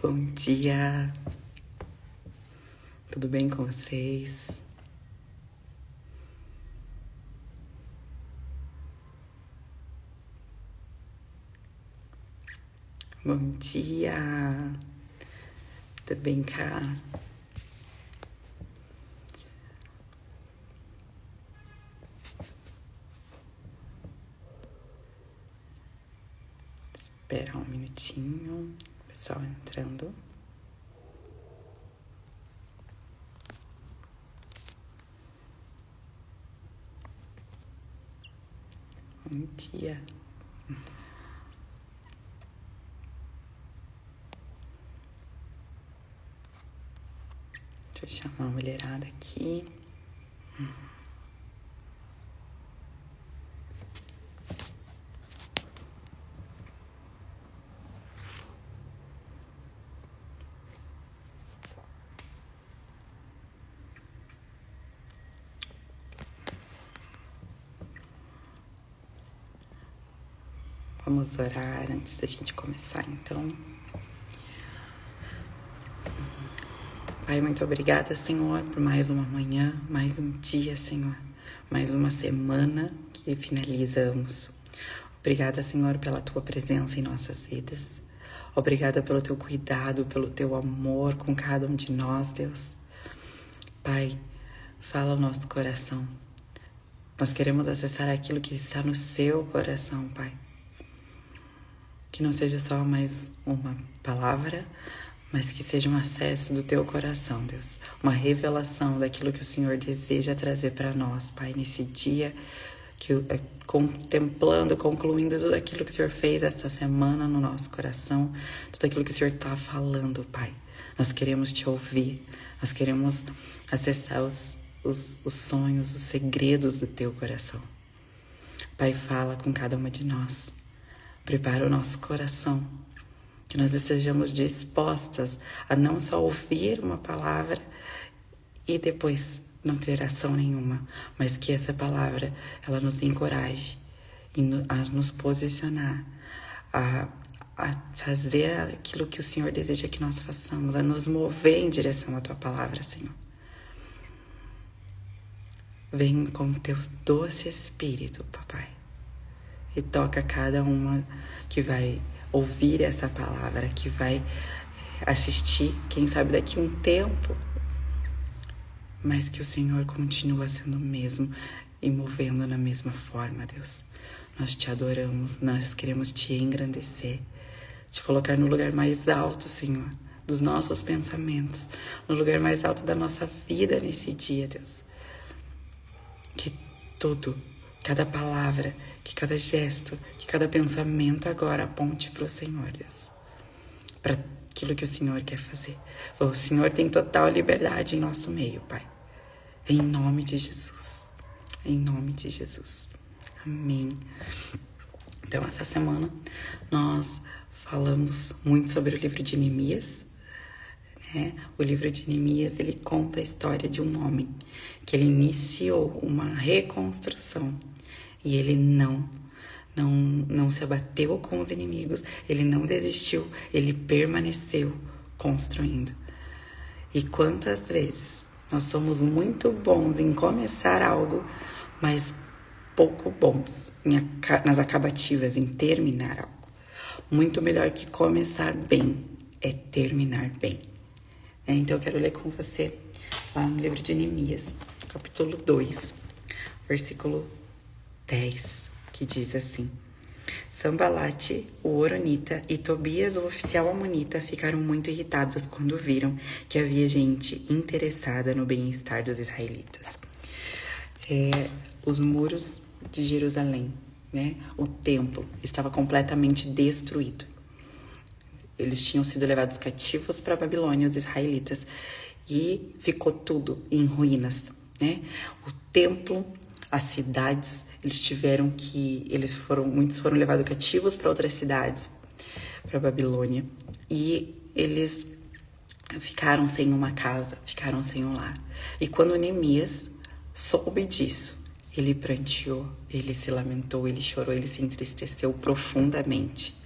Bom dia, tudo bem com vocês? Bom dia, tudo bem cá? Espera um minutinho, pessoal entrando. Bom dia. Deixa eu chamar a mulherada aqui. Vamos orar antes da gente começar, então. Pai, muito obrigada, Senhor, por mais uma manhã, mais um dia, Senhor, mais uma semana que finalizamos. Obrigada, Senhor, pela Tua presença em nossas vidas. Obrigada pelo Teu cuidado, pelo Teu amor com cada um de nós, Deus. Pai, fala o nosso coração. Nós queremos acessar aquilo que está no Seu coração, Pai. Que não seja só mais uma palavra, mas que seja um acesso do Teu coração, Deus. Uma revelação daquilo que o Senhor deseja trazer para nós, Pai, nesse dia, contemplando, concluindo tudo aquilo que o Senhor fez esta semana no nosso coração, tudo aquilo que o Senhor está falando, Pai. Nós queremos Te ouvir, nós queremos acessar os sonhos, os segredos do Teu coração. Pai, fala com cada uma de nós. Prepara o nosso coração, que nós estejamos dispostas a não só ouvir uma palavra e depois não ter ação nenhuma, mas que essa palavra, ela nos encoraje a nos posicionar, a fazer aquilo que o Senhor deseja que nós façamos, a nos mover em direção à Tua palavra, Senhor. Vem com Teu doce Espírito, Papai, e toca cada uma que vai ouvir essa palavra, que vai assistir, quem sabe daqui a um tempo, mas que o Senhor continua sendo o mesmo e movendo na mesma forma, Deus. Nós Te adoramos, nós queremos Te engrandecer, Te colocar no lugar mais alto, Senhor, dos nossos pensamentos, no lugar mais alto da nossa vida nesse dia, Deus. Que tudo, cada palavra, que cada gesto, que cada pensamento agora aponte para o Senhor, Deus. Para aquilo que o Senhor quer fazer. O Senhor tem total liberdade em nosso meio, Pai. Em nome de Jesus. Em nome de Jesus. Amém. Então, essa semana nós falamos muito sobre o livro de Neemias. O livro de Neemias, ele conta a história de um homem que ele iniciou uma reconstrução e ele não se abateu com os inimigos, ele não desistiu, ele permaneceu construindo. E quantas vezes nós somos muito bons em começar algo, mas pouco bons nas acabativas, em terminar algo. Muito melhor que começar bem é terminar bem. Então eu quero ler com você lá no livro de Neemias, capítulo 2, versículo 10, que diz assim: Sambalate, o horonita, e Tobias, o oficial amonita, ficaram muito irritados quando viram que havia gente interessada no bem-estar dos israelitas. Os muros de Jerusalém, o templo, estava completamente destruído. Eles tinham sido levados cativos para a Babilônia, os israelitas, e ficou tudo em ruínas, O templo, as cidades, muitos foram levados cativos para outras cidades, para a Babilônia, e eles ficaram sem uma casa, ficaram sem um lar. E quando Neemias soube disso, ele pranteou, ele se lamentou, ele chorou, ele se entristeceu profundamente.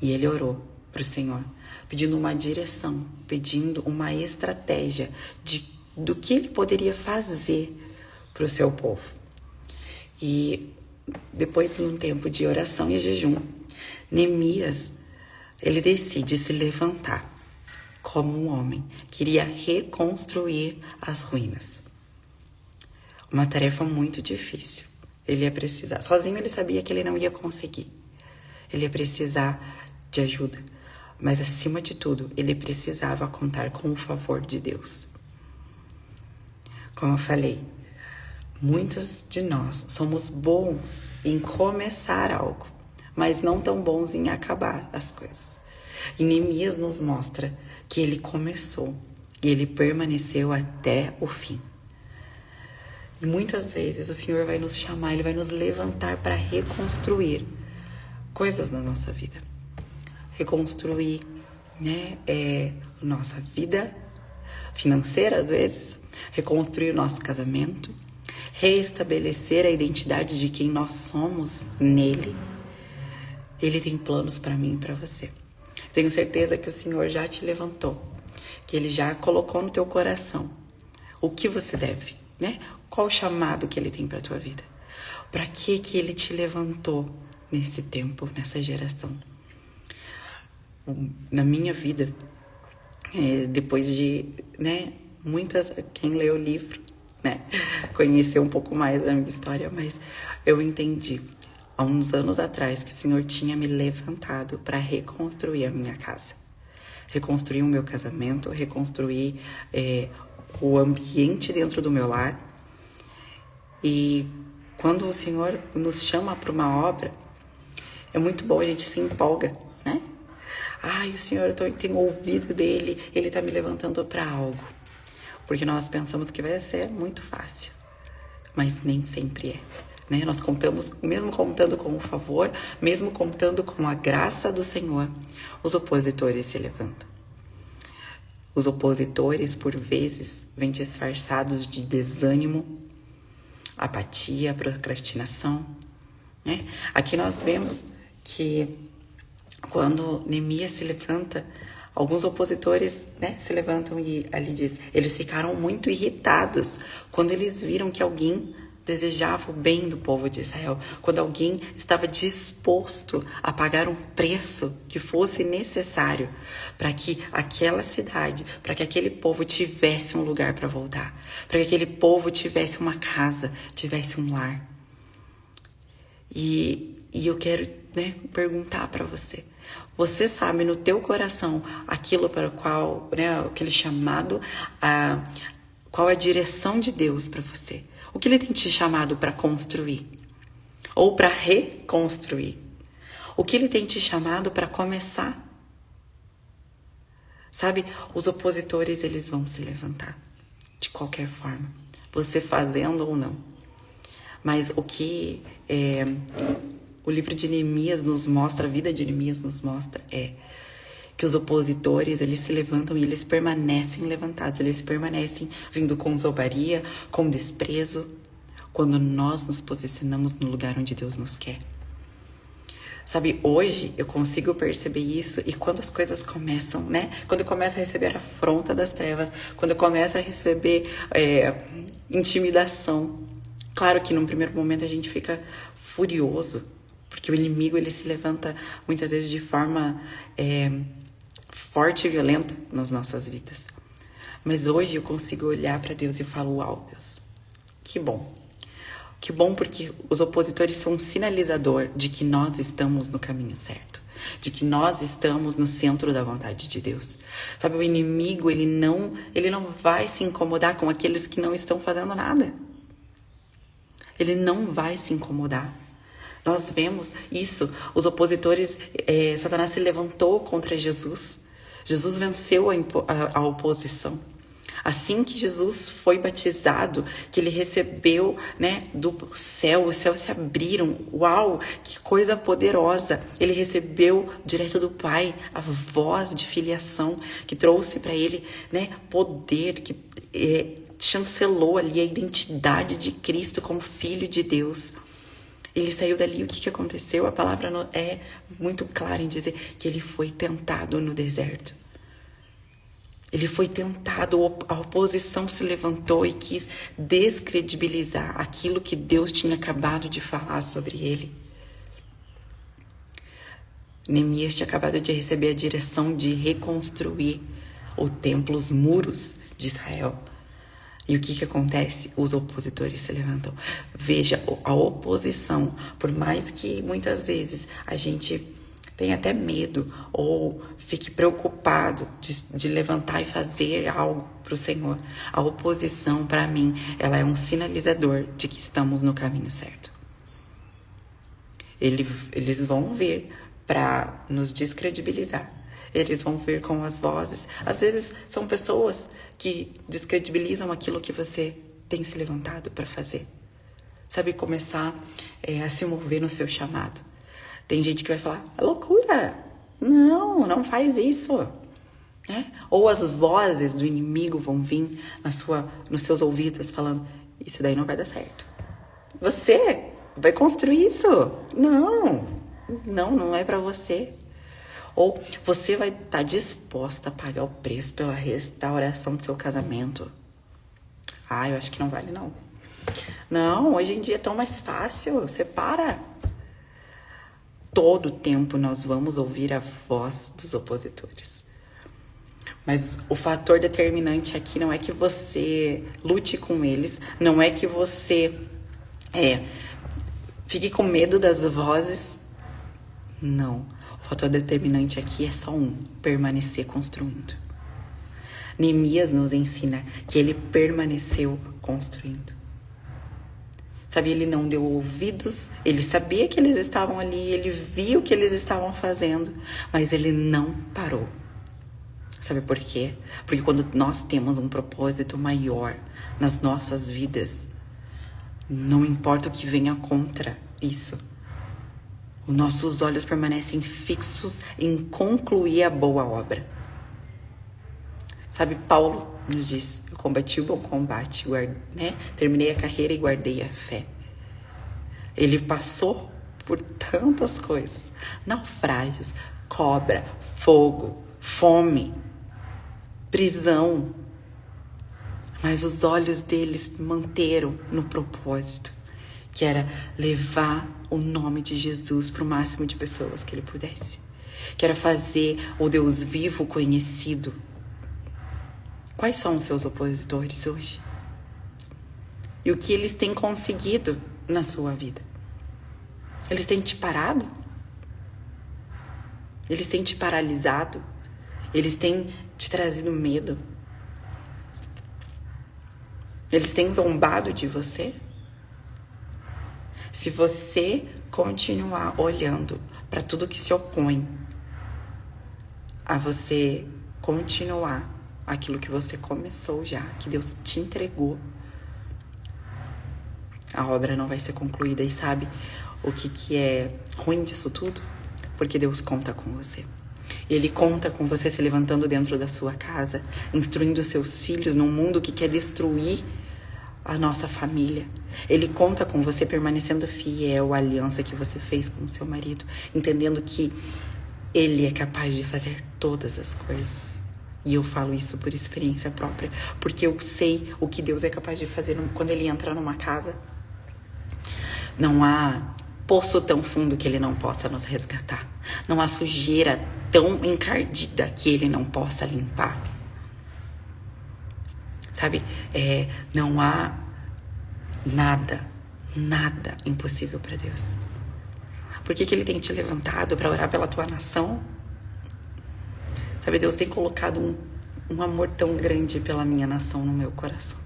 E ele orou para o Senhor, pedindo uma direção, pedindo uma estratégia do que ele poderia fazer para o seu povo. E depois de um tempo de oração e jejum, Neemias, ele decide se levantar como um homem, queria reconstruir as ruínas. Uma tarefa muito difícil. Ele ia precisar, sozinho ele sabia que ele não ia conseguir. Ele ia precisar de ajuda. Mas acima de tudo, ele precisava contar com o favor de Deus. Como eu falei, muitos de nós somos bons em começar algo, mas não tão bons em acabar as coisas. E Neemias nos mostra que ele começou e ele permaneceu até o fim. E muitas vezes o Senhor vai nos chamar, Ele vai nos levantar para reconstruir coisas na nossa vida. Reconstruir, nossa vida financeira, às vezes. Reconstruir o nosso casamento. Reestabelecer a identidade de quem nós somos nele. Ele tem planos para mim e para você. Tenho certeza que o Senhor já te levantou. Que Ele já colocou no teu coração o que você deve, Qual o chamado que Ele tem para a tua vida? Para que Ele te levantou nesse tempo, nessa geração? Na minha vida, depois de, quem leu o livro, conheceu um pouco mais da minha história, mas eu entendi há uns anos atrás que o Senhor tinha me levantado para reconstruir a minha casa. Reconstruir o meu casamento, reconstruir o ambiente dentro do meu lar. E quando o Senhor nos chama para uma obra, é muito bom, a gente se empolga, o Senhor, eu tenho ouvido dele, Ele está me levantando para algo. Porque nós pensamos que vai ser muito fácil, mas nem sempre é. Nós contamos, mesmo contando com o favor, mesmo contando com a graça do Senhor, os opositores se levantam. Os opositores, por vezes, vêm disfarçados de desânimo, apatia, procrastinação. Aqui nós vemos que quando Neemias se levanta, alguns opositores se levantam e ali diz, eles ficaram muito irritados quando eles viram que alguém desejava o bem do povo de Israel, quando alguém estava disposto a pagar um preço que fosse necessário para que aquela cidade, para que aquele povo tivesse um lugar para voltar, para que aquele povo tivesse uma casa, tivesse um lar. E eu quero perguntar para você, você sabe no teu coração aquilo para o qual, aquele chamado, qual é a direção de Deus para você? O que Ele tem te chamado para construir? Ou para reconstruir? O que Ele tem te chamado para começar? Sabe, os opositores, eles vão se levantar. De qualquer forma. Você fazendo ou não. Mas o que o livro de Neemias nos mostra, a vida de Neemias nos mostra, que os opositores, eles se levantam e eles permanecem levantados, eles permanecem vindo com zombaria, com desprezo, quando nós nos posicionamos no lugar onde Deus nos quer. Sabe, hoje eu consigo perceber isso e quando as coisas começam, quando eu começo a receber a afronta das trevas, quando eu começo a receber intimidação, claro que num primeiro momento a gente fica furioso, porque o inimigo ele se levanta muitas vezes de forma forte e violenta nas nossas vidas. Mas hoje eu consigo olhar para Deus e falo, uau, Deus, que bom. Que bom porque os opositores são um sinalizador de que nós estamos no caminho certo. De que nós estamos no centro da vontade de Deus. Sabe, o inimigo, ele não vai se incomodar com aqueles que não estão fazendo nada. Ele não vai se incomodar. Nós vemos isso. Os opositores, Satanás se levantou contra Jesus. Jesus venceu a oposição. Assim que Jesus foi batizado, que ele recebeu, do céu, os céus se abriram. Uau, que coisa poderosa. Ele recebeu direto do Pai a voz de filiação que trouxe para ele, poder, que chancelou ali a identidade de Cristo como Filho de Deus. Ele saiu dali, o que aconteceu? A palavra é muito clara em dizer que ele foi tentado no deserto. Ele foi tentado, a oposição se levantou e quis descredibilizar aquilo que Deus tinha acabado de falar sobre ele. Neemias tinha acabado de receber a direção de reconstruir o templo, os muros de Israel. E o que acontece? Os opositores se levantam. Veja, a oposição, por mais que muitas vezes a gente tenha até medo ou fique preocupado de levantar e fazer algo para o Senhor, a oposição, para mim, ela é um sinalizador de que estamos no caminho certo. Eles vão vir para nos descredibilizar. Eles vão vir com as vozes. Às vezes são pessoas que descredibilizam aquilo que você tem se levantado para fazer. Sabe, começar a se mover no seu chamado. Tem gente que vai falar, é loucura. Não faz isso. Né? Ou as vozes do inimigo vão vir nos seus ouvidos falando, isso daí não vai dar certo. Você vai construir isso. Não é para você. Ou você vai estar disposta a pagar o preço pela restauração do seu casamento. Eu acho que não vale, não. Não, hoje em dia é tão mais fácil. Você para. Todo tempo nós vamos ouvir a voz dos opositores. Mas o fator determinante aqui não é que você lute com eles. Não é que você fique com medo das vozes. Não. O fator determinante aqui é só permanecer construindo. Neemias nos ensina que ele permaneceu construindo. Sabe, ele não deu ouvidos, ele sabia que eles estavam ali, ele viu o que eles estavam fazendo, mas ele não parou. Sabe por quê? Porque quando nós temos um propósito maior nas nossas vidas, não importa o que venha contra isso, os nossos olhos permanecem fixos em concluir a boa obra. Sabe, Paulo nos diz, eu combati o bom combate, terminei a carreira e guardei a fé. Ele passou por tantas coisas, naufrágios, cobra, fogo, fome, prisão. Mas os olhos deles manteram no propósito, que era levar o nome de Jesus para o máximo de pessoas que ele pudesse. Que era fazer o Deus vivo conhecido. Quais são os seus opositores hoje? E o que eles têm conseguido na sua vida? Eles têm te parado? Eles têm te paralisado? Eles têm te trazido medo? Eles têm zombado de você? Se você continuar olhando para tudo que se opõe a você continuar aquilo que você começou já, que Deus te entregou, a obra não vai ser concluída. E sabe o que é ruim disso tudo? Porque Deus conta com você. Ele conta com você se levantando dentro da sua casa, instruindo seus filhos num mundo que quer destruir a nossa família. Ele conta com você permanecendo fiel à aliança que você fez com o seu marido, entendendo que ele é capaz de fazer todas as coisas. E eu falo isso por experiência própria, porque eu sei o que Deus é capaz de fazer quando ele entra numa casa. Não há poço tão fundo que ele não possa nos resgatar. Não há sujeira tão encardida que ele não possa limpar. Sabe, não há nada impossível para Deus. Por que ele tem te levantado para orar pela tua nação? Sabe, Deus tem colocado um amor tão grande pela minha nação no meu coração.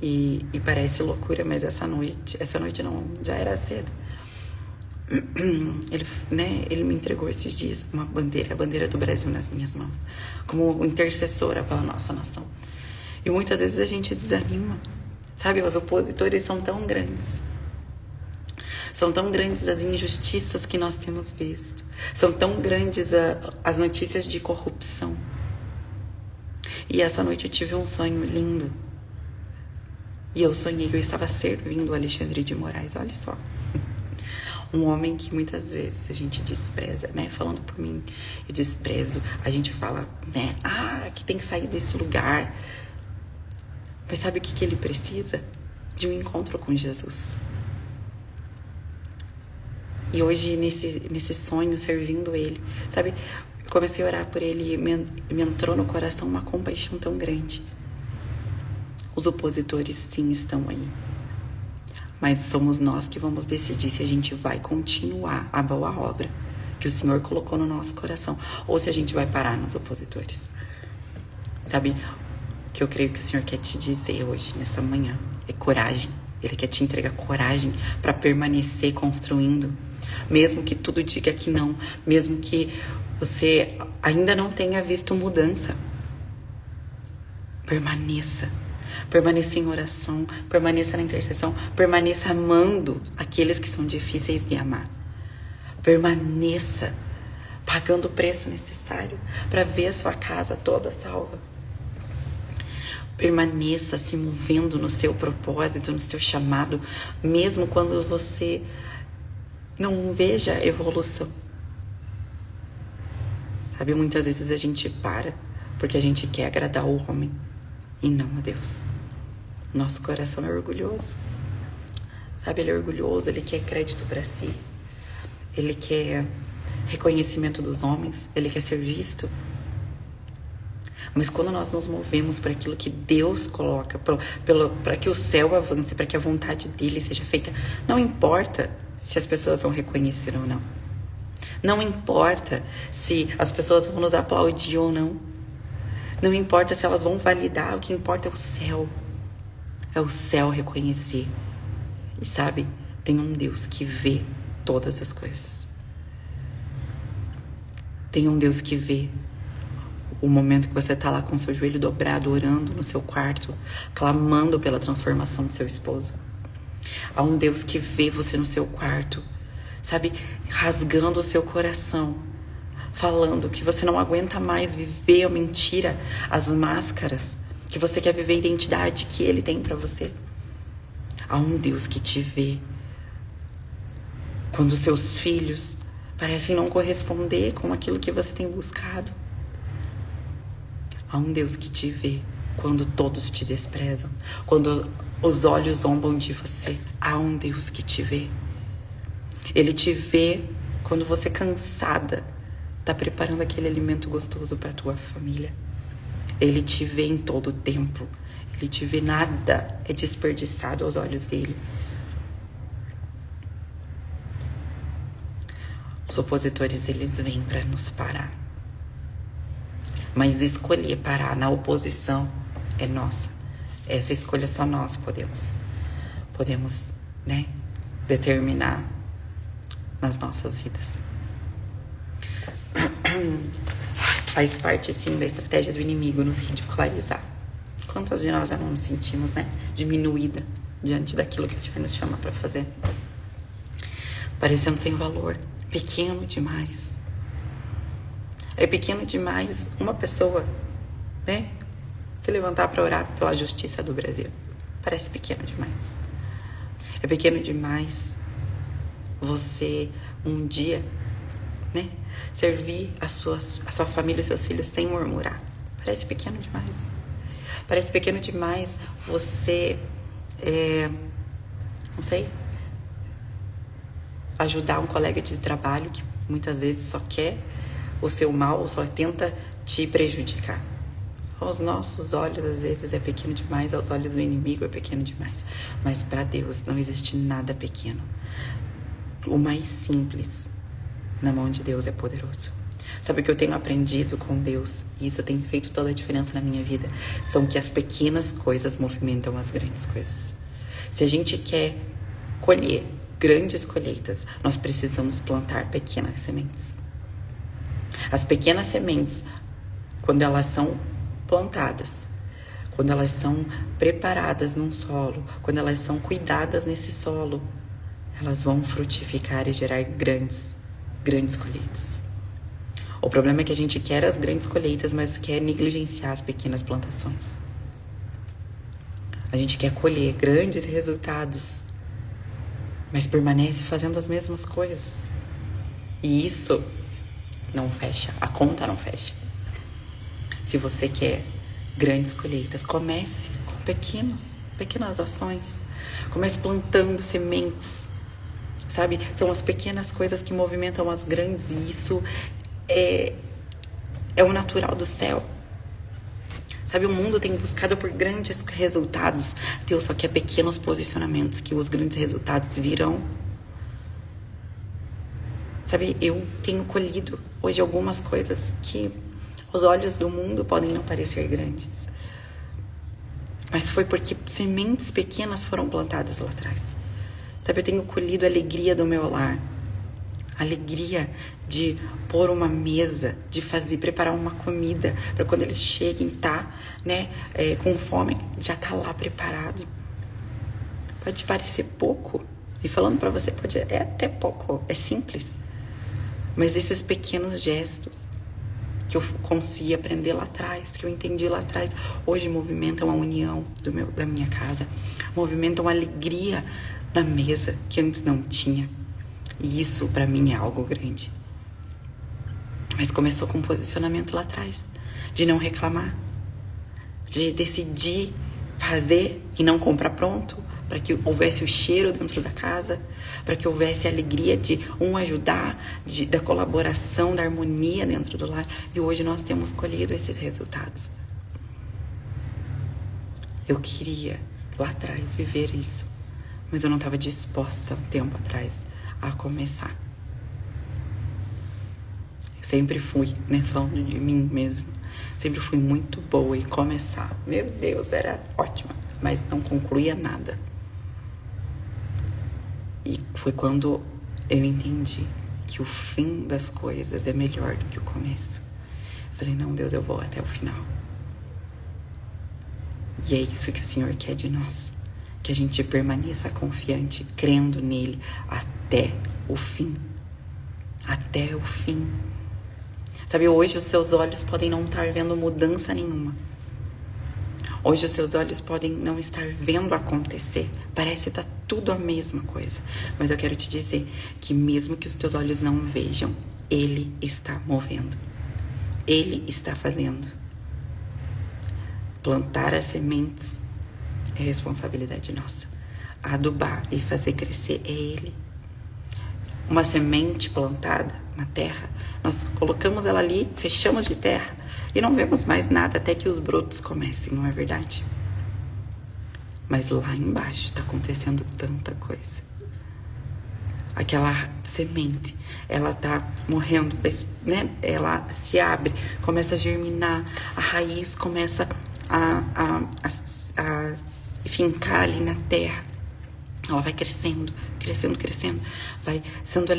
E parece loucura, mas essa noite não, já era cedo. Ele me entregou esses dias uma bandeira, a bandeira do Brasil nas minhas mãos, como intercessora pela nossa nação. E muitas vezes a gente desanima, sabe? Os opositores são tão grandes. São tão grandes as injustiças que nós temos visto. São tão grandes as notícias de corrupção. E essa noite eu tive um sonho lindo. E eu sonhei que eu estava servindo o Alexandre de Moraes, olha só. Um homem que muitas vezes a gente despreza, né? Falando por mim, eu desprezo. A gente fala, né? Que tem que sair desse lugar. Mas sabe o que ele precisa? De um encontro com Jesus. E hoje, nesse sonho, servindo ele, sabe? Eu comecei a orar por ele e me entrou no coração uma compaixão tão grande. Os opositores, sim, estão aí. Mas somos nós que vamos decidir se a gente vai continuar a boa obra que o Senhor colocou no nosso coração, ou se a gente vai parar nos opositores. Sabe, o que eu creio que o Senhor quer te dizer hoje, nessa manhã, é coragem. Ele quer te entregar coragem para permanecer construindo. Mesmo que tudo diga que não, mesmo que você ainda não tenha visto mudança. Permaneça. Permaneça em oração, permaneça na intercessão, permaneça amando aqueles que são difíceis de amar. Permaneça pagando o preço necessário para ver a sua casa toda salva. Permaneça se movendo no seu propósito, no seu chamado, mesmo quando você não veja evolução. Sabe, muitas vezes a gente para porque a gente quer agradar o homem e não a Deus. Nosso coração é orgulhoso. Sabe, ele é orgulhoso, ele quer crédito para si. Ele quer reconhecimento dos homens, ele quer ser visto. Mas quando nós nos movemos para aquilo que Deus coloca, para que o céu avance, para que a vontade dele seja feita, não importa se as pessoas vão reconhecer ou não. Não importa se as pessoas vão nos aplaudir ou não. Não importa se elas vão validar, o que importa é o céu. É o céu reconhecer. E sabe, tem um Deus que vê todas as coisas. Tem um Deus que vê o momento que você está lá com seu joelho dobrado, orando no seu quarto, clamando pela transformação do seu esposo. Há um Deus que vê você no seu quarto, sabe, rasgando o seu coração, falando que você não aguenta mais viver a mentira, as máscaras, que você quer viver a identidade que Ele tem para você. Há um Deus que te vê quando seus filhos parecem não corresponder com aquilo que você tem buscado. Há um Deus que te vê quando todos te desprezam, quando os olhos zombam de você. Há um Deus que te vê. Ele te vê quando você, cansada, está preparando aquele alimento gostoso para a tua família. Ele te vê em todo o tempo. Ele te vê, nada é desperdiçado aos olhos dele. Os opositores, eles vêm para nos parar. Mas escolher parar na oposição é nossa. Essa escolha só nós podemos, né, determinar nas nossas vidas. Faz parte, sim, da estratégia do inimigo nos ridicularizar. Quantas de nós já não nos sentimos, né, diminuída diante daquilo que o Senhor nos chama para fazer? Parecendo sem valor, pequeno demais. É pequeno demais uma pessoa, né, se levantar para orar pela justiça do Brasil. Parece pequeno demais. É pequeno demais você um dia, né, servir a sua família e os seus filhos sem murmurar. Parece pequeno demais. Parece pequeno demais você, não sei, ajudar um colega de trabalho que muitas vezes só quer o seu mal ou só tenta te prejudicar. Aos nossos olhos, às vezes, é pequeno demais, aos olhos do inimigo é pequeno demais. Mas para Deus não existe nada pequeno. O mais simples na mão de Deus é poderoso. Sabe o que eu tenho aprendido com Deus? E isso tem feito toda a diferença na minha vida. São que as pequenas coisas movimentam as grandes coisas. Se a gente quer colher grandes colheitas, nós precisamos plantar pequenas sementes. As pequenas sementes, quando elas são plantadas, quando elas são preparadas num solo, quando elas são cuidadas nesse solo, elas vão frutificar e gerar grandes colheitas. O problema é que a gente quer as grandes colheitas, mas quer negligenciar as pequenas plantações. A gente quer colher grandes resultados, mas permanece fazendo as mesmas coisas. E isso não fecha, a conta não fecha. Se você quer grandes colheitas, comece com pequenas ações. Comece plantando sementes, sabe? São as pequenas coisas que movimentam as grandes, e isso é o natural do céu. Sabe, o mundo tem buscado por grandes resultados. Deus só quer pequenos posicionamentos, que os grandes resultados virão. Sabe, eu tenho colhido hoje algumas coisas que os olhos do mundo podem não parecer grandes, mas foi porque sementes pequenas foram plantadas lá atrás. Sabe, eu tenho colhido a alegria do meu lar, a alegria de pôr uma mesa, de preparar uma comida para quando eles cheguem, com fome, já tá lá preparado. Pode parecer pouco, e falando para você, é até pouco, é simples, mas esses pequenos gestos que eu consegui aprender lá atrás, que eu entendi lá atrás, hoje movimentam a união da minha casa, movimentam a alegria na mesa que antes não tinha. E isso para mim é algo grande. Mas começou com um posicionamento lá atrás, de não reclamar, de decidir fazer e não comprar pronto, para que houvesse o cheiro dentro da casa, para que houvesse a alegria de um ajudar, da colaboração, da harmonia dentro do lar. E hoje nós temos colhido esses resultados. Eu queria lá atrás viver isso, mas eu não estava disposta um tempo atrás a começar. Eu sempre fui, falando de mim mesma, sempre fui muito boa em começar. Meu Deus, era ótima, mas não concluía nada. E foi quando eu entendi que o fim das coisas é melhor do que o começo. Falei, não, Deus, eu vou até o final. E é isso que o Senhor quer de nós. Que a gente permaneça confiante, crendo nele até o fim. Até o fim. Sabe, hoje os seus olhos podem não estar vendo mudança nenhuma. Hoje os seus olhos podem não estar vendo acontecer. Parece estar tudo a mesma coisa. Mas eu quero te dizer que mesmo que os teus olhos não vejam, Ele está movendo. Ele está fazendo. Plantar as sementes é responsabilidade nossa. Adubar e fazer crescer é Ele. Uma semente plantada na terra, nós colocamos ela ali, fechamos de terra e não vemos mais nada até que os brotos comecem, não é verdade? Mas lá embaixo está acontecendo tanta coisa. Aquela semente, ela está morrendo, ela se abre, começa a germinar, a raiz começa a fincar ali na terra. Ela vai crescendo, vai sendo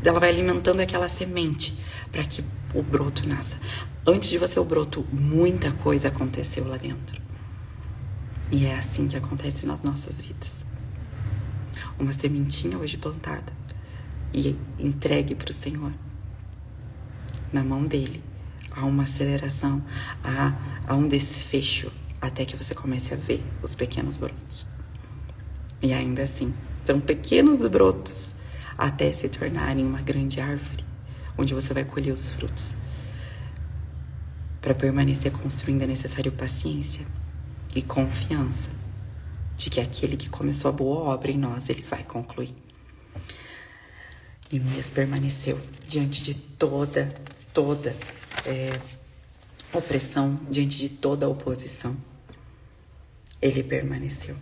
ela vai alimentando aquela semente para que o broto nasça. Antes de você o broto, muita coisa aconteceu lá dentro. E é assim que acontece nas nossas vidas. Uma sementinha hoje plantada e entregue para o Senhor. Na mão dele há uma aceleração, há um desfecho até que você comece a ver os pequenos brotos. E ainda assim, são pequenos brotos até se tornarem uma grande árvore, onde você vai colher os frutos. Para permanecer construindo é necessário paciência e confiança de que aquele que começou a boa obra em nós, ele vai concluir. Neemias permaneceu diante de toda opressão, diante de toda oposição. Ele permaneceu.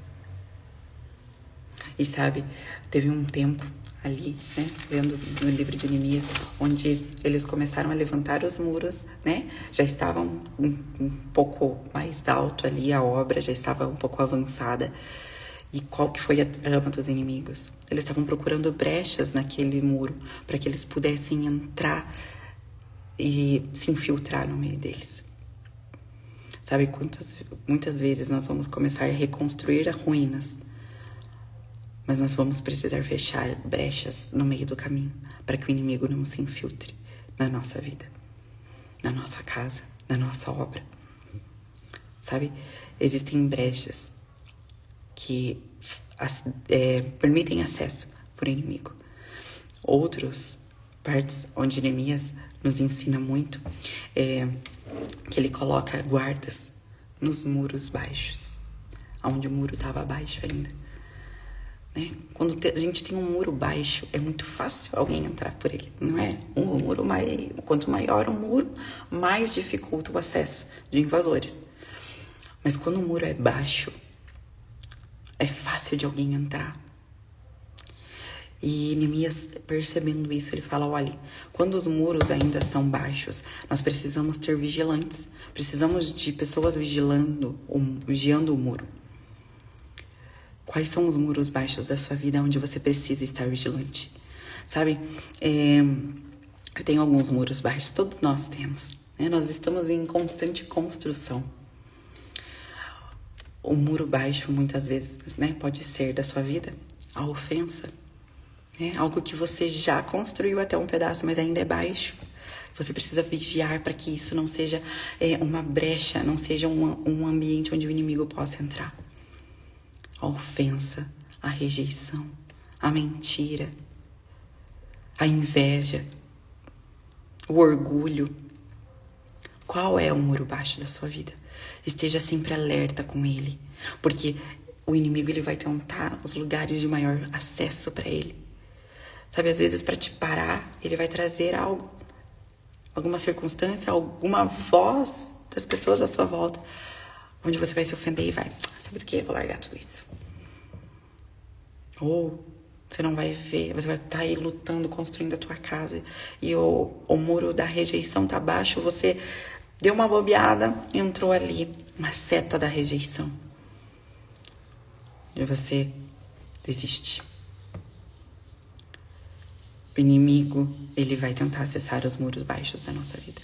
E sabe, teve um tempo ali, vendo no livro de Neemias, onde eles começaram a levantar os muros, já estavam um pouco mais alto ali, a obra já estava um pouco avançada. E qual que foi a trama dos inimigos? Eles estavam procurando brechas naquele muro, para que eles pudessem entrar e se infiltrar no meio deles. Sabe, muitas vezes nós vamos começar a reconstruir as ruínas, mas nós vamos precisar fechar brechas no meio do caminho para que o inimigo não se infiltre na nossa vida, na nossa casa, na nossa obra. Sabe, existem brechas que permitem acesso por inimigo. Outros partes onde Neemias nos ensina muito que ele coloca guardas nos muros baixos, onde o muro estava baixo ainda. Né? Quando a gente tem um muro baixo, é muito fácil alguém entrar por ele, não é? Quanto maior o muro, mais dificulta o acesso de invasores. Mas quando o muro é baixo, é fácil de alguém entrar. E Neemias, percebendo isso, ele fala, olha, quando os muros ainda são baixos, nós precisamos ter vigilantes. Precisamos de pessoas vigiando o muro. Quais são os muros baixos da sua vida onde você precisa estar vigilante? Sabe, eu tenho alguns muros baixos, todos nós temos. Né? Nós estamos em constante construção. O muro baixo, muitas vezes, né, pode ser da sua vida a ofensa. Algo que você já construiu até um pedaço, mas ainda é baixo. Você precisa vigiar para que isso não seja uma brecha, não seja um ambiente onde o inimigo possa entrar. A ofensa, a rejeição, a mentira, a inveja, o orgulho. Qual é o muro baixo da sua vida? Esteja sempre alerta com ele, porque o inimigo ele vai tentar os lugares de maior acesso para ele. Sabe, às vezes para te parar, ele vai trazer algo, alguma circunstância, alguma voz das pessoas à sua volta, onde você vai se ofender e vai, sabe do que? Eu vou largar tudo isso. Ou você não vai ver, você vai estar aí lutando, construindo a tua casa e o muro da rejeição tá baixo, você deu uma bobeada, entrou ali uma seta da rejeição. E você desiste. O inimigo, ele vai tentar acessar os muros baixos da nossa vida.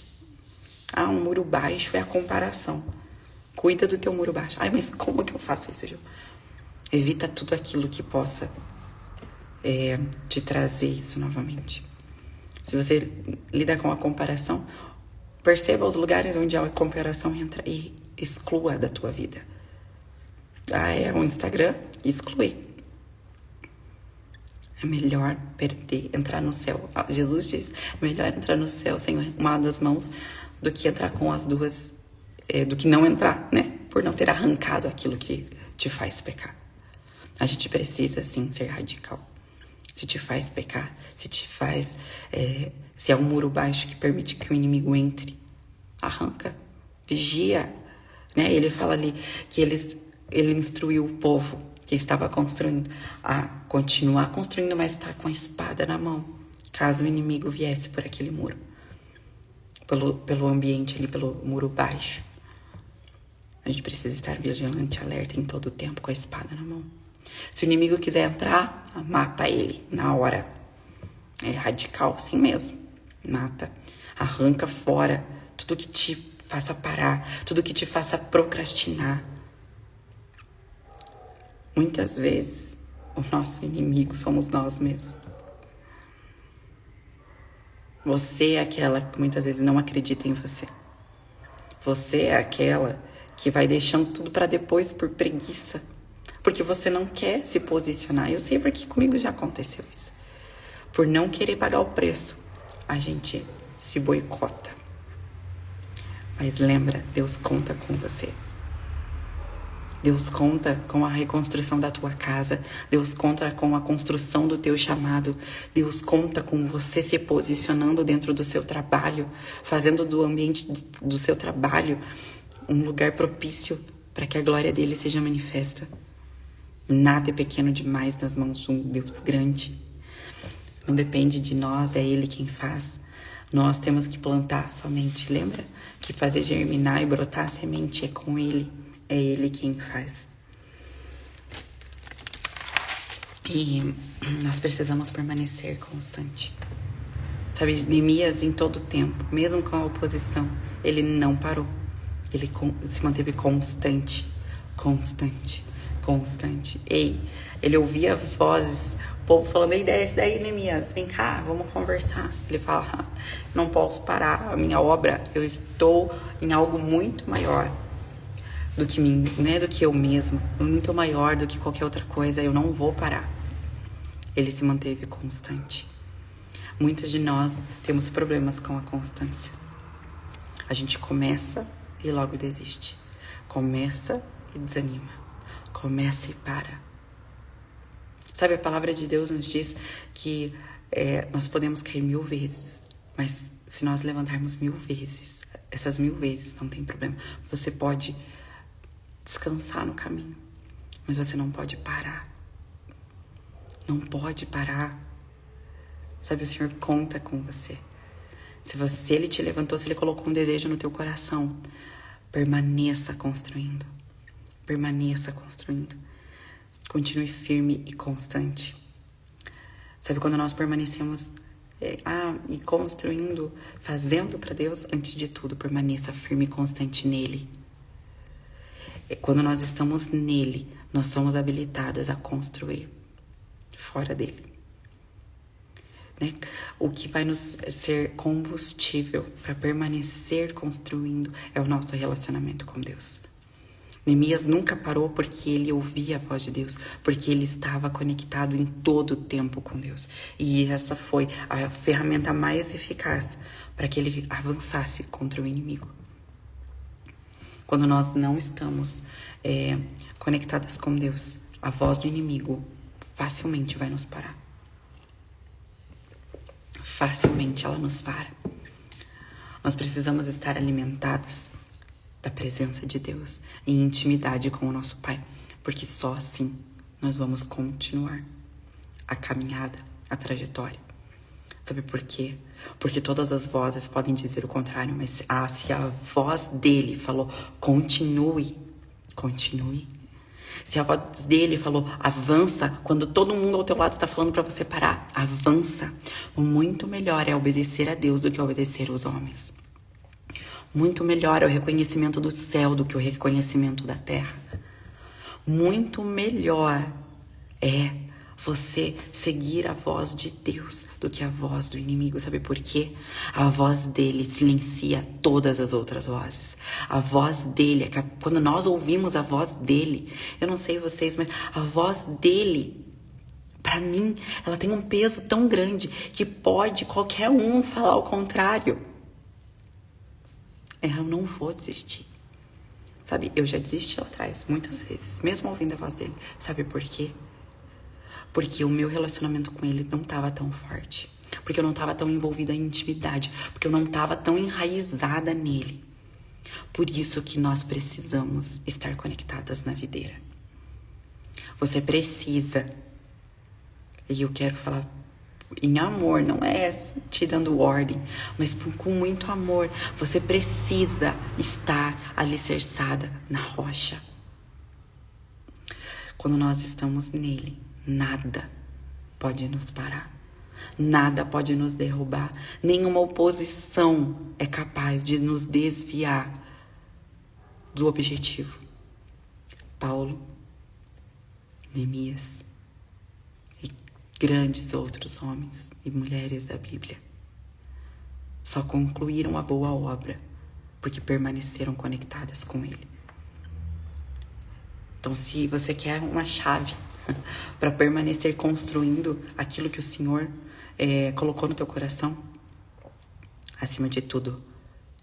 Um muro baixo é a comparação. Cuida do teu muro baixo. Mas como que eu faço isso, Ju? Evita tudo aquilo que possa te trazer isso novamente. Se você lida com a comparação, perceba os lugares onde a comparação entra e exclua da tua vida. É o Instagram? Exclui. É melhor entrar no céu. Jesus diz, é melhor entrar no céu sem uma das mãos do que entrar com as duas, do que não entrar, né? Por não ter arrancado aquilo que te faz pecar. A gente precisa, sim, ser radical. Se te faz pecar, se é um muro baixo que permite que o inimigo entre, arranca, vigia, né? Ele fala ali que ele instruiu o povo que estava construindo a continuar construindo, mas estar com a espada na mão, caso o inimigo viesse por aquele muro, pelo ambiente ali, pelo muro baixo. A gente precisa estar vigilante, alerta em todo o tempo, com a espada na mão. Se o inimigo quiser entrar, mata ele na hora. É radical, assim mesmo. Mata, arranca fora tudo que te faça parar, tudo que te faça procrastinar. Muitas vezes, o nosso inimigo somos nós mesmos. Você é aquela que muitas vezes não acredita em você. Você é aquela que vai deixando tudo para depois por preguiça. Porque você não quer se posicionar. Eu sei porque comigo já aconteceu isso. Por não querer pagar o preço, a gente se boicota. Mas lembra, Deus conta com você. Deus conta com a reconstrução da tua casa. Deus conta com a construção do teu chamado. Deus conta com você se posicionando dentro do seu trabalho, fazendo do ambiente do seu trabalho um lugar propício para que a glória dele seja manifesta. Nada é pequeno demais nas mãos de um Deus grande. Não depende de nós, é ele quem faz. Nós temos que plantar somente. Lembra que fazer germinar e brotar a semente é com ele. É ele quem faz. E nós precisamos permanecer constante. Sabe, Neemias em todo o tempo, mesmo com a oposição, ele não parou. Ele se manteve constante. Ele ouvia as vozes, o povo falando, ei, desce daí, Neemias, vem cá, vamos conversar. Ele fala, não posso parar a minha obra, eu estou em algo muito maior. do que mim, né, do que eu mesmo, muito maior do que qualquer outra coisa. Eu não vou parar. Ele se manteve constante. Muitos de nós temos problemas com a constância. A gente começa e logo desiste. Começa e desanima. Começa e para. Sabe, a palavra de Deus nos diz que nós podemos cair 1000 vezes, mas se nós levantarmos 1000 vezes, essas 1000 vezes não tem problema. Você pode descansar no caminho, mas você não pode parar. Não pode parar. Sabe, o Senhor conta com você. Se Ele te levantou, se Ele colocou um desejo no teu coração, permaneça construindo. Permaneça construindo. Continue firme e constante. Sabe, quando nós permanecemos e construindo, fazendo para Deus, antes de tudo, permaneça firme e constante nele. Quando nós estamos nele, nós somos habilitadas a construir fora dele. Né? O que vai nos ser combustível para permanecer construindo é o nosso relacionamento com Deus. Neemias nunca parou porque ele ouvia a voz de Deus, porque ele estava conectado em todo o tempo com Deus. E essa foi a ferramenta mais eficaz para que ele avançasse contra o inimigo. Quando nós não estamos conectadas com Deus, a voz do inimigo facilmente vai nos parar. Facilmente ela nos para. Nós precisamos estar alimentadas da presença de Deus, em intimidade com o nosso Pai, porque só assim nós vamos continuar a caminhada, a trajetória. Sabe por quê? Porque todas as vozes podem dizer o contrário, mas se a voz dele falou continue, continue. Se a voz dele falou avança, quando todo mundo ao teu lado está falando para você parar, avança. Muito melhor é obedecer a Deus do que obedecer aos homens. Muito melhor é o reconhecimento do céu do que o reconhecimento da terra. Muito melhor é você seguir a voz de Deus do que a voz do inimigo. Sabe por quê? A voz dele silencia todas as outras vozes. A voz dele, quando nós ouvimos a voz dele, eu não sei vocês, mas a voz dele, para mim, ela tem um peso tão grande que pode qualquer um falar o contrário. Eu não vou desistir. Sabe, eu já desisti lá atrás, muitas vezes, mesmo ouvindo a voz dele. Sabe por quê? Porque o meu relacionamento com ele não estava tão forte. Porque eu não estava tão envolvida em intimidade. Porque eu não estava tão enraizada nele. Por isso que nós precisamos estar conectadas na videira. Você precisa, e eu quero falar em amor, não é te dando ordem, mas com muito amor. Você precisa estar alicerçada na rocha. Quando nós estamos nele, nada pode nos parar. Nada pode nos derrubar. Nenhuma oposição é capaz de nos desviar do objetivo. Paulo, Neemias e grandes outros homens e mulheres da Bíblia só concluíram a boa obra porque permaneceram conectadas com ele. Então, se você quer uma chave para permanecer construindo aquilo que o Senhor colocou no teu coração, acima de tudo,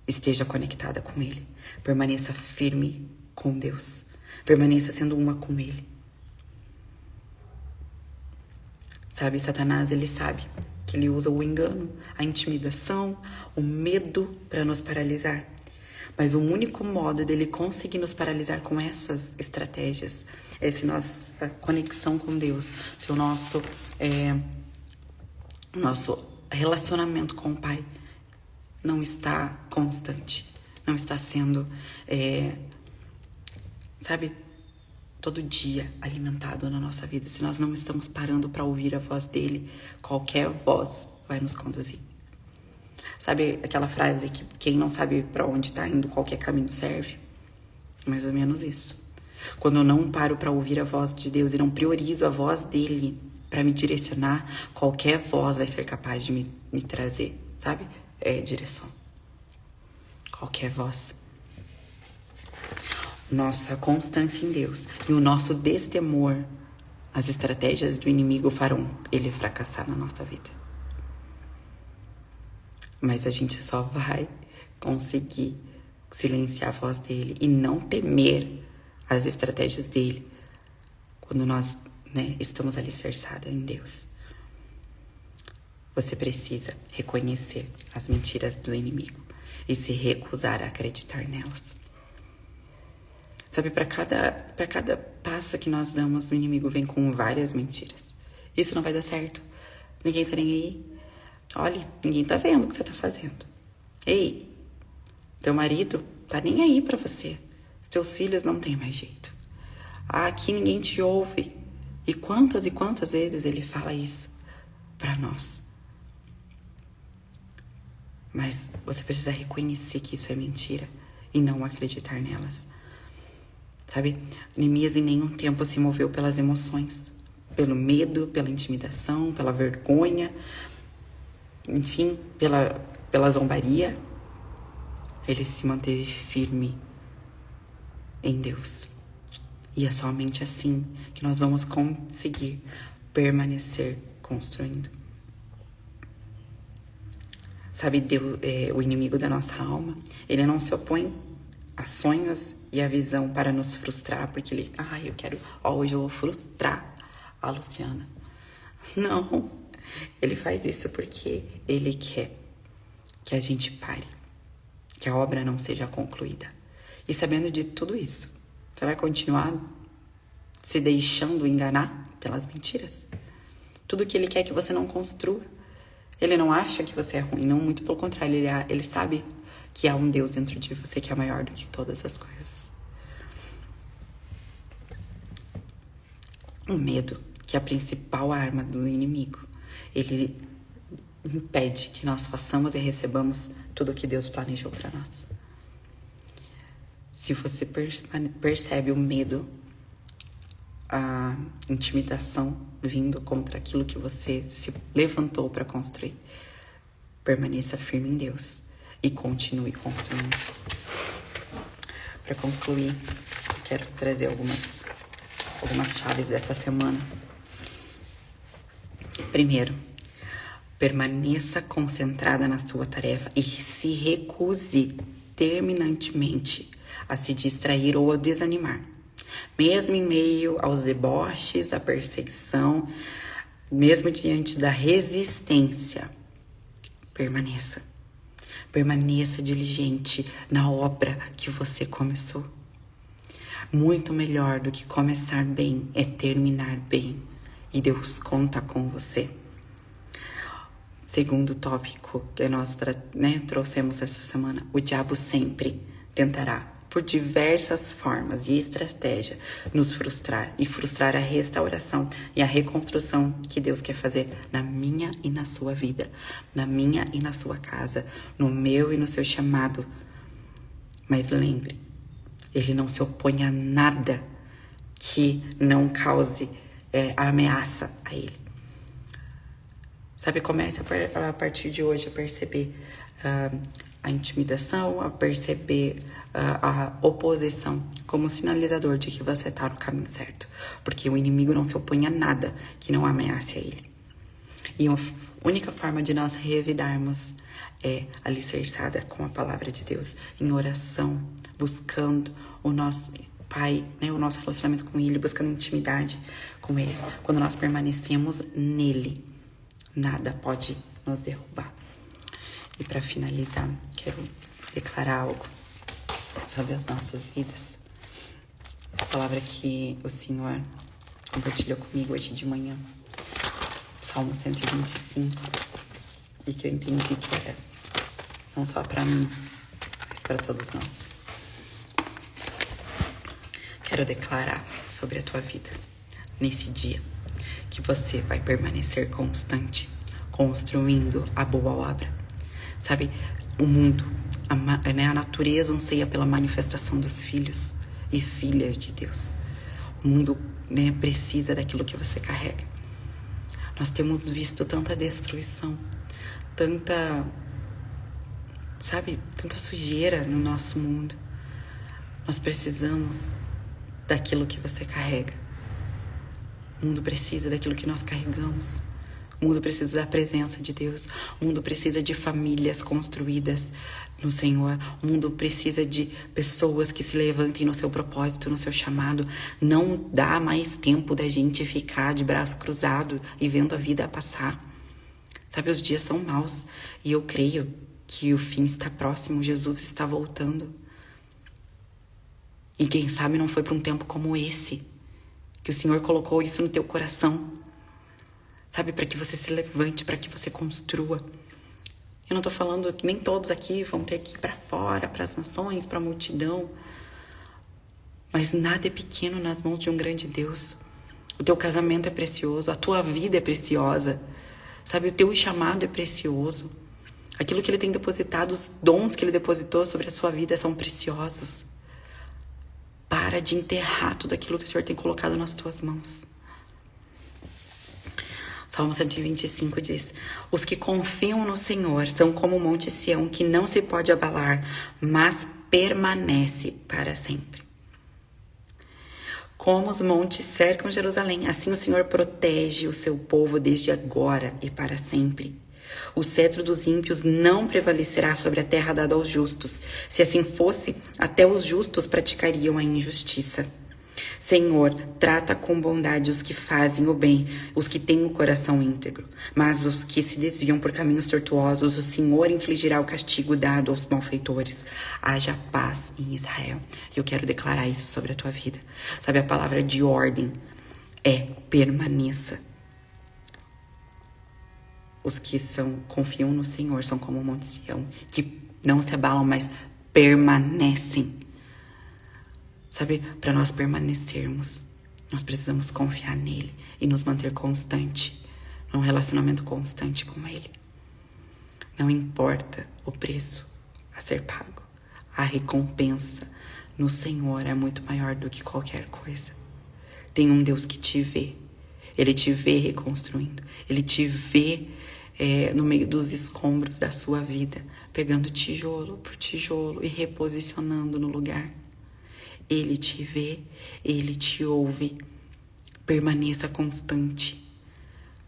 esteja conectada com Ele. Permaneça firme com Deus. Permaneça sendo uma com Ele. Sabe, Satanás, ele sabe que ele usa o engano, a intimidação, o medo para nos paralisar. Mas o único modo dele conseguir nos paralisar com essas estratégias é se nossa conexão com Deus, se o nosso relacionamento com o Pai não está constante, não está sendo, todo dia alimentado na nossa vida. Se nós não estamos parando para ouvir a voz dele, qualquer voz vai nos conduzir. Sabe aquela frase que quem não sabe para onde está indo, qualquer caminho serve? Mais ou menos isso. Quando eu não paro para ouvir a voz de Deus e não priorizo a voz dele para me direcionar, qualquer voz vai ser capaz de me trazer, direção. Qualquer voz. nossa constância em Deus e o nosso destemor, as estratégias do inimigo farão ele fracassar na nossa vida. Mas a gente só vai conseguir silenciar a voz dele e não temer as estratégias dele quando nós, estamos alicerçados em Deus. Você precisa reconhecer as mentiras do inimigo e se recusar a acreditar nelas. Sabe, para cada passo que nós damos, o inimigo vem com várias mentiras. Isso não vai dar certo. Ninguém tá nem aí. Olha, ninguém tá vendo o que você tá fazendo. Ei, teu marido tá nem aí pra você. Os teus filhos não têm mais jeito. Aqui ninguém te ouve. E quantas vezes ele fala isso pra nós. Mas você precisa reconhecer que isso é mentira e não acreditar nelas. Sabe, Neemias em nenhum tempo se moveu pelas emoções, pelo medo, pela intimidação, pela vergonha, enfim, pela zombaria. Ele se manteve firme em Deus. E é somente assim que nós vamos conseguir permanecer construindo. Sabe, Deus, o inimigo da nossa alma, ele não se opõe a sonhos e a visão para nos frustrar, porque ele, hoje eu vou frustrar a Luciana. Não, ele faz isso porque ele quer que a gente pare, que a obra não seja concluída. E sabendo de tudo isso, você vai continuar se deixando enganar pelas mentiras? Tudo que ele quer que você não construa. Ele não acha que você é ruim, não, muito pelo contrário, ele sabe que há um Deus dentro de você que é maior do que todas as coisas. O medo, que é a principal arma do inimigo, ele impede que nós façamos e recebamos tudo o que Deus planejou para nós. Se você percebe o medo, a intimidação vindo contra aquilo que você se levantou para construir, permaneça firme em Deus e continue construindo. Para concluir, quero trazer algumas chaves dessa semana. Primeiro, permaneça concentrada na sua tarefa e se recuse terminantemente a se distrair ou a desanimar. Mesmo em meio aos deboches, à perseguição, mesmo diante da resistência, permaneça. Permaneça diligente na obra que você começou. Muito melhor do que começar bem é terminar bem. E Deus conta com você. Segundo tópico que nós trouxemos essa semana, o diabo sempre tentará, por diversas formas e estratégia, nos frustrar e frustrar a restauração e a reconstrução que Deus quer fazer na minha e na sua vida, na minha e na sua casa, no meu e no seu chamado. Mas lembre, ele não se opõe a nada que não cause a ameaça a ele. Sabe, comece a partir de hoje a perceber a intimidação, a perceber a oposição como sinalizador de que você está no caminho certo. Porque o inimigo não se opõe a nada que não ameace a ele. E a única forma de nós revidarmos é alicerçada com a palavra de Deus, em oração, buscando o nosso Pai, o nosso relacionamento com Ele, buscando intimidade com Ele. Quando nós permanecemos nele, nada pode nos derrubar. E para finalizar, quero declarar algo sobre as nossas vidas. A palavra que o Senhor compartilhou comigo hoje de manhã, Salmo 125, e que eu entendi que era não só para mim, mas para todos nós. Quero declarar sobre a tua vida, nesse dia, que você vai permanecer constante, construindo a boa obra. Sabe, o mundo, a natureza anseia pela manifestação dos filhos e filhas de Deus. O mundo, precisa daquilo que você carrega. Nós temos visto tanta destruição, tanta sujeira no nosso mundo. Nós precisamos daquilo que você carrega. O mundo precisa daquilo que nós carregamos. O mundo precisa da presença de Deus. O mundo precisa de famílias construídas no Senhor. O mundo precisa de pessoas que se levantem no seu propósito, no seu chamado. Não dá mais tempo da gente ficar de braço cruzado e vendo a vida passar. Sabe, os dias são maus e eu creio que o fim está próximo. Jesus está voltando. E quem sabe não foi para um tempo como esse que o Senhor colocou isso no teu coração. Sabe, para que você se levante, para que você construa. Eu não tô falando que nem todos aqui vão ter que ir para fora, para as nações, para a multidão. Mas nada é pequeno nas mãos de um grande Deus. O teu casamento é precioso, a tua vida é preciosa. Sabe, o teu chamado é precioso. Aquilo que Ele tem depositado, os dons que Ele depositou sobre a sua vida são preciosos. Para de enterrar tudo aquilo que o Senhor tem colocado nas tuas mãos. Salmo 125 diz: os que confiam no Senhor são como o monte Sião, que não se pode abalar, mas permanece para sempre. Como os montes cercam Jerusalém, assim o Senhor protege o seu povo desde agora e para sempre. O cetro dos ímpios não prevalecerá sobre a terra dada aos justos. Se assim fosse, até os justos praticariam a injustiça. Senhor, trata com bondade os que fazem o bem, os que têm o coração íntegro. Mas os que se desviam por caminhos tortuosos, o Senhor infligirá o castigo dado aos malfeitores. Haja paz em Israel. E eu quero declarar isso sobre a tua vida. Sabe, a palavra de ordem é permaneça. Os que confiam no Senhor são como o monte Sião, que não se abalam, mas permanecem. Sabe, para nós permanecermos, nós precisamos confiar nele e nos manter constante, num relacionamento constante com ele. Não importa o preço a ser pago, a recompensa no Senhor é muito maior do que qualquer coisa. Tem um Deus que te vê, Ele te vê reconstruindo, Ele te vê no meio dos escombros da sua vida, pegando tijolo por tijolo e reposicionando no lugar. Ele te vê, Ele te ouve. Permaneça constante,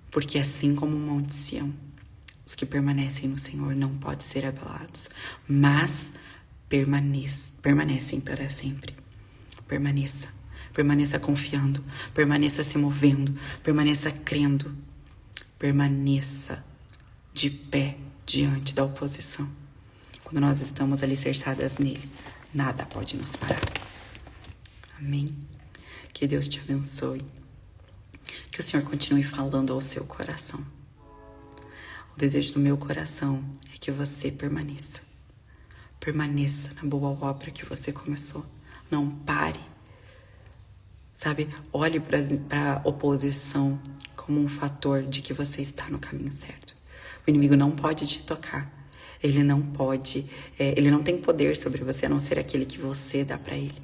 porque assim como o monte Sião, os que permanecem no Senhor não podem ser abalados, mas permanecem para sempre. Permaneça confiando, permaneça se movendo, permaneça crendo, permaneça de pé diante da oposição. Quando nós estamos alicerçadas nele, nada pode nos parar. Amém? Que Deus te abençoe. Que o Senhor continue falando ao seu coração. O desejo do meu coração é que você permaneça. Permaneça na boa obra que você começou. Não pare. Sabe, olhe para a oposição como um fator de que você está no caminho certo. O inimigo não pode te tocar. Ele não tem poder sobre você, a não ser aquele que você dá para ele.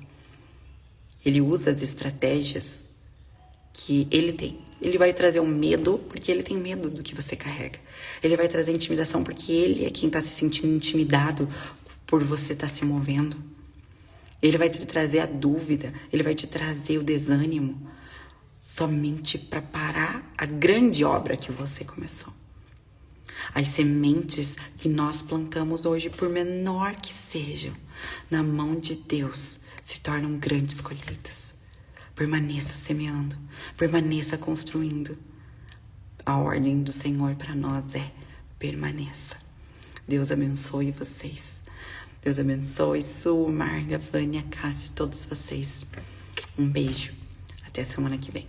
Ele usa as estratégias que ele tem. Ele vai trazer um medo, porque ele tem medo do que você carrega. Ele vai trazer intimidação, porque ele é quem está se sentindo intimidado por você estar se movendo. Ele vai te trazer a dúvida, ele vai te trazer o desânimo, somente para parar a grande obra que você começou. As sementes que nós plantamos hoje, por menor que sejam, na mão de Deus, se tornam grandes colheitas. Permaneça semeando, permaneça construindo. A ordem do Senhor para nós é: permaneça. Deus abençoe vocês. Deus abençoe Su, Marga, Vânia, Cássia e todos vocês. Um beijo. Até semana que vem.